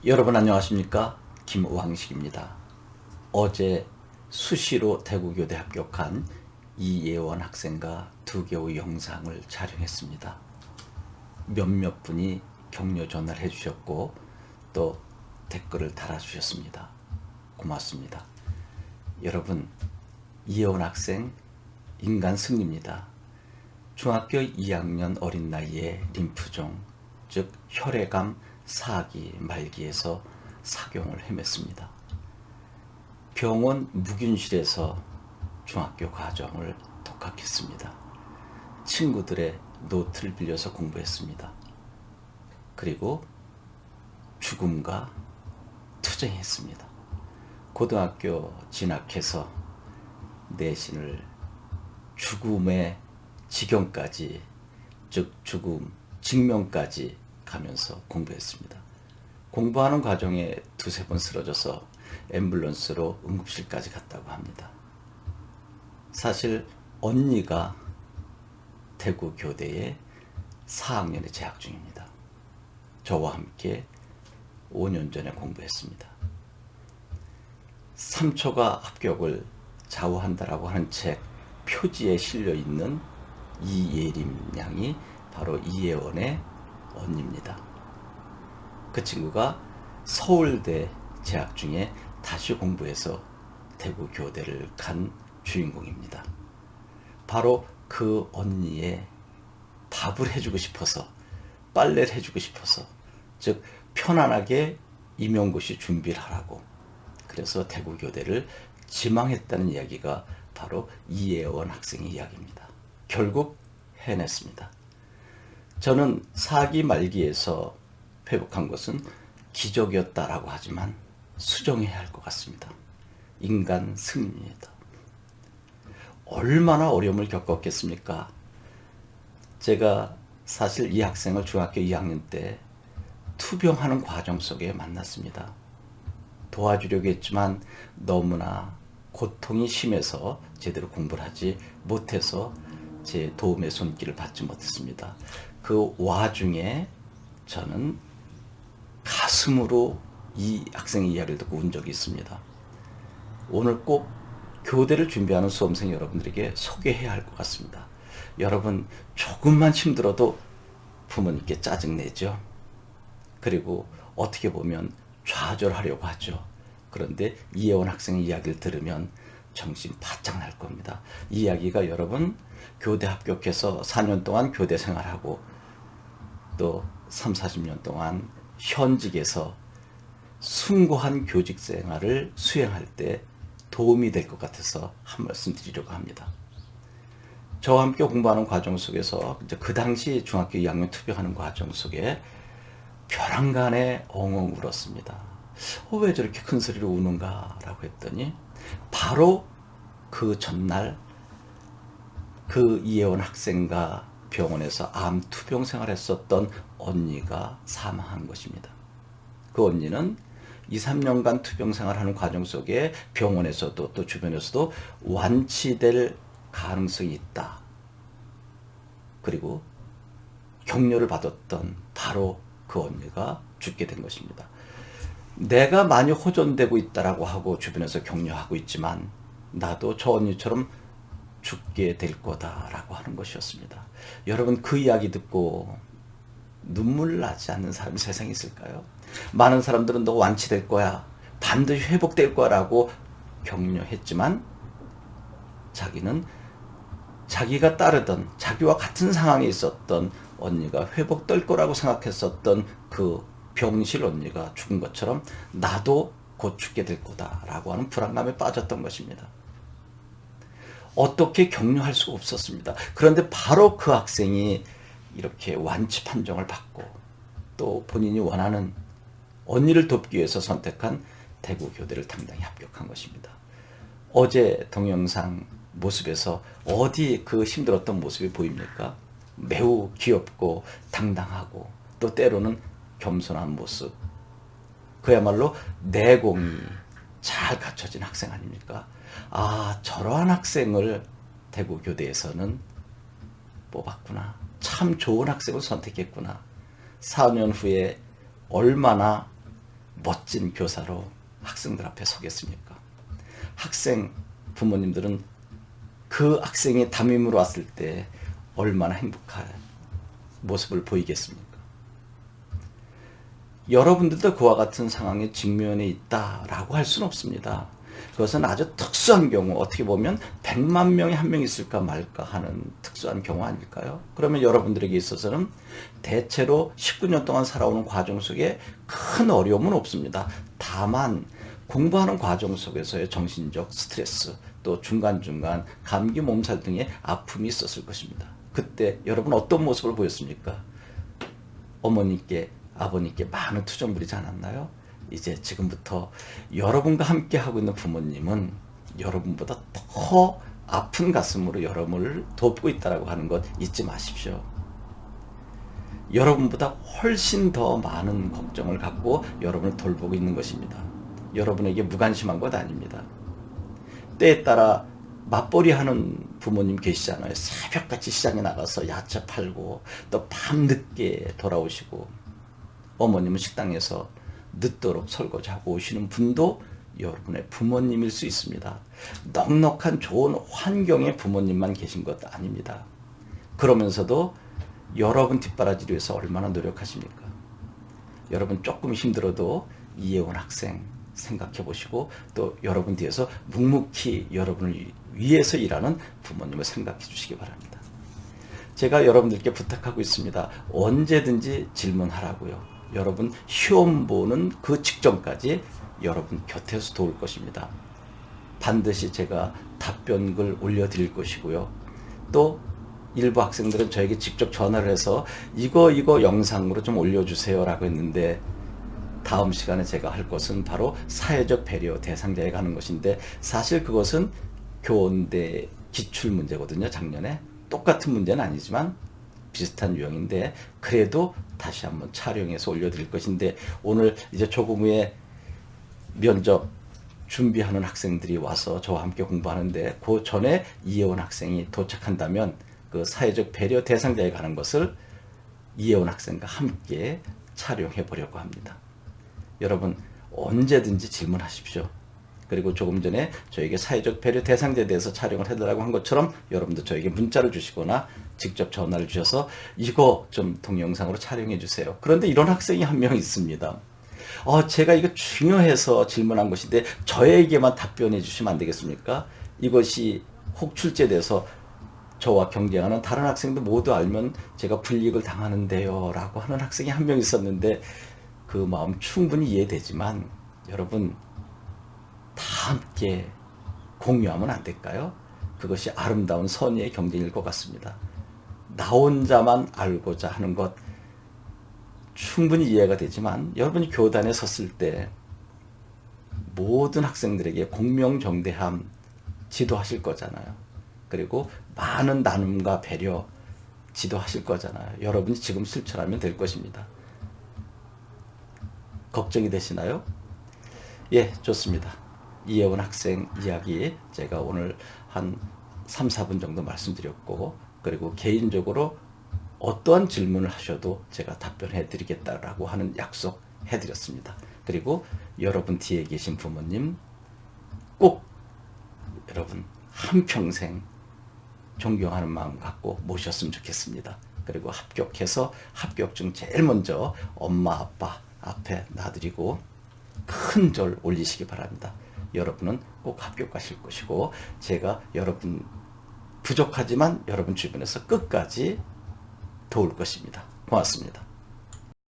여러분 안녕하십니까? 김우황식입니다. 어제 수시로 대구교대 합격한 이예원 학생과 2개의 영상을 촬영했습니다. 몇몇 분이 격려 전화를 해주셨고 또 댓글을 달아주셨습니다. 고맙습니다. 여러분, 이예원 학생 인간 승리입니다. 중학교 2학년 어린 나이에 림프종, 즉 혈액암 4기 말기에서 사경을 헤맸습니다. 병원 무균실에서 중학교 과정을 독학했습니다. 친구들의 노트를 빌려서 공부했습니다. 그리고 죽음과 투쟁했습니다. 고등학교 진학해서 내신을 죽음의 지경까지, 즉 죽음 직면까지 가면서 공부했습니다. 공부하는 과정에 2-3번 쓰러져서 앰뷸런스로 응급실까지 갔다고 합니다. 사실 언니가 대구 교대에 4학년에 재학 중입니다. 저와 함께 5년 전에 공부했습니다. 3초가 합격을 좌우한다라고 하는 책 표지에 실려 있는 이예림 양이 바로 이예원의 언니입니다. 그 친구가 서울대 재학 중에 다시 공부해서 대구 교대를 간 주인공입니다. 바로 그 언니의 밥을 해주고 싶어서, 빨래를 해주고 싶어서, 즉 편안하게 임용고시 준비를 하라고, 그래서 대구 교대를 지망했다는 이야기가 바로 이예원 학생의 이야기입니다. 결국 해냈습니다. 저는 4기 말기에서 회복한 것은 기적이었다라고 하지만 수정해야 할 것 같습니다. 인간 승리입니다. 얼마나 어려움을 겪었겠습니까? 제가 사실 이 학생을 중학교 2학년 때 투병하는 과정 속에 만났습니다. 도와주려고 했지만 너무나 고통이 심해서 제대로 공부를 하지 못해서 제 도움의 손길을 받지 못했습니다. 그 와중에 저는 가슴으로 이 학생의 이야기를 듣고 운 적이 있습니다. 오늘 꼭 교대를 준비하는 수험생 여러분들에게 소개해야 할 것 같습니다. 여러분, 조금만 힘들어도 부모님께 짜증내죠. 그리고 어떻게 보면 좌절하려고 하죠. 그런데 이예원 학생의 이야기를 들으면 정신 바짝 날 겁니다. 이 이야기가 여러분 교대 합격해서 4년 동안 교대 생활하고 또 30-40년 동안 현직에서 숭고한 교직 생활을 수행할 때 도움이 될 것 같아서 한 말씀 드리려고 합니다. 저와 함께 공부하는 과정 속에서 그 당시 중학교 2학년 투병하는 과정 속에 벼랑간에 엉엉 울었습니다. 왜 저렇게 큰 소리로 우는가 라고 했더니 바로 그 전날 그 이예원 학생과 병원에서 암 투병 생활했었던 언니가 사망한 것입니다. 그 언니는 2-3년간 투병 생활하는 과정 속에 병원에서도 또 주변에서도 완치될 가능성이 있다. 그리고 격려를 받았던 바로 그 언니가 죽게 된 것입니다. 내가 많이 호전되고 있다라고 하고 주변에서 격려하고 있지만 나도 저 언니처럼 죽게 될 거다라고 하는 것이었습니다. 여러분, 그 이야기 듣고 눈물 나지 않는 사람이 세상에 있을까요? 많은 사람들은 너 완치될 거야, 반드시 회복될 거라고 격려했지만 자기는 자기가 따르던 자기와 같은 상황에 있었던 언니가 회복될 거라고 생각했었던 그 병실 언니가 죽은 것처럼 나도 곧 죽게 될 거다라고 하는 불안감에 빠졌던 것입니다. 어떻게 격려할 수가 없었습니다. 그런데 바로 그 학생이 이렇게 완치 판정을 받고 또 본인이 원하는 언니를 돕기 위해서 선택한 대구 교대를 당당히 합격한 것입니다. 어제 동영상 모습에서 어디 그 힘들었던 모습이 보입니까? 매우 귀엽고 당당하고 또 때로는 겸손한 모습. 그야말로 내공이 잘 갖춰진 학생 아닙니까? 아, 저러한 학생을 대구 교대에서는 뽑았구나. 참 좋은 학생을 선택했구나. 4년 후에 얼마나 멋진 교사로 학생들 앞에 서겠습니까? 학생 부모님들은 그 학생이 담임으로 왔을 때 얼마나 행복한 모습을 보이겠습니까? 여러분들도 그와 같은 상황에 직면해 있다라고 할 수는 없습니다. 그것은 아주 특수한 경우, 어떻게 보면 100만 명에 한 명 있을까 말까 하는 특수한 경우 아닐까요? 그러면 여러분들에게 있어서는 대체로 19년 동안 살아오는 과정 속에 큰 어려움은 없습니다. 다만 공부하는 과정 속에서의 정신적 스트레스, 또 중간중간 감기, 몸살 등의 아픔이 있었을 것입니다. 그때 여러분 어떤 모습을 보였습니까? 어머니께, 아버님께 많은 투정 부리지 않았나요? 이제 지금부터 여러분과 함께 하고 있는 부모님은 여러분보다 더 아픈 가슴으로 여러분을 돕고 있다고 하는 것 잊지 마십시오. 여러분보다 훨씬 더 많은 걱정을 갖고 여러분을 돌보고 있는 것입니다. 여러분에게 무관심한 것 아닙니다. 때에 따라 맞벌이 하는 부모님 계시잖아요. 새벽같이 시장에 나가서 야채 팔고 또 밤늦게 돌아오시고, 어머님은 식당에서 늦도록 설거지하고 오시는 분도 여러분의 부모님일 수 있습니다. 넉넉한 좋은 환경에 부모님만 계신 것 아닙니다. 그러면서도 여러분 뒷바라지를 위해서 얼마나 노력하십니까? 여러분 조금 힘들어도 이혜원 학생 생각해 보시고, 또 여러분 뒤에서 묵묵히 여러분을 위해서 일하는 부모님을 생각해 주시기 바랍니다. 제가 여러분들께 부탁하고 있습니다. 언제든지 질문하라고요. 여러분 시험 보는 그 직전까지 여러분 곁에서 도울 것입니다. 반드시 제가 답변글 올려드릴 것이고요. 또 일부 학생들은 저에게 직접 전화를 해서 이거 영상으로 좀 올려주세요 라고 했는데, 다음 시간에 제가 할 것은 바로 사회적 배려 대상자에 가는 것인데, 사실 그것은 교원대 기출 문제거든요. 작년에 똑같은 문제는 아니지만 비슷한 유형인데, 그래도 다시 한번 촬영해서 올려드릴 것인데, 오늘 이제 조금 후에 면접 준비하는 학생들이 와서 저와 함께 공부하는데, 그 전에 이혜원 학생이 도착한다면 그 사회적 배려 대상자에 관한 것을 이혜원 학생과 함께 촬영해 보려고 합니다. 여러분 언제든지 질문하십시오. 그리고 조금 전에 저에게 사회적 배려 대상자에 대해서 촬영을 해달라고 한 것처럼 여러분도 저에게 문자를 주시거나 직접 전화를 주셔서 이거 좀 동영상으로 촬영해 주세요. 그런데 이런 학생이 한 명 있습니다. 제가 이거 중요해서 질문한 것인데 저에게만 답변해 주시면 안 되겠습니까? 이것이 혹 출제돼서 저와 경쟁하는 다른 학생도 모두 알면 제가 불이익을 당하는데요 라고 하는 학생이 한 명 있었는데, 그 마음 충분히 이해되지만 여러분 다 함께 공유하면 안 될까요? 그것이 아름다운 선의의 경쟁일 것 같습니다. 나 혼자만 알고자 하는 것 충분히 이해가 되지만, 여러분이 교단에 섰을 때 모든 학생들에게 공명정대함 지도하실 거잖아요. 그리고 많은 나눔과 배려 지도하실 거잖아요. 여러분이 지금 실천하면 될 것입니다. 걱정이 되시나요? 예, 좋습니다. 이혜원 학생 이야기 제가 오늘 한 3, 4분 정도 말씀드렸고, 그리고 개인적으로 어떠한 질문을 하셔도 제가 답변해 드리겠다라고 하는 약속 해드렸습니다. 그리고 여러분 뒤에 계신 부모님 꼭 여러분 한평생 존경하는 마음 갖고 모셨으면 좋겠습니다. 그리고 합격해서 합격증 제일 먼저 엄마 아빠 앞에 놔드리고 큰 절 올리시기 바랍니다. 여러분은 꼭 합격하실 것이고, 제가 여러분 부족하지만 여러분 주변에서 끝까지 도울 것입니다. 고맙습니다.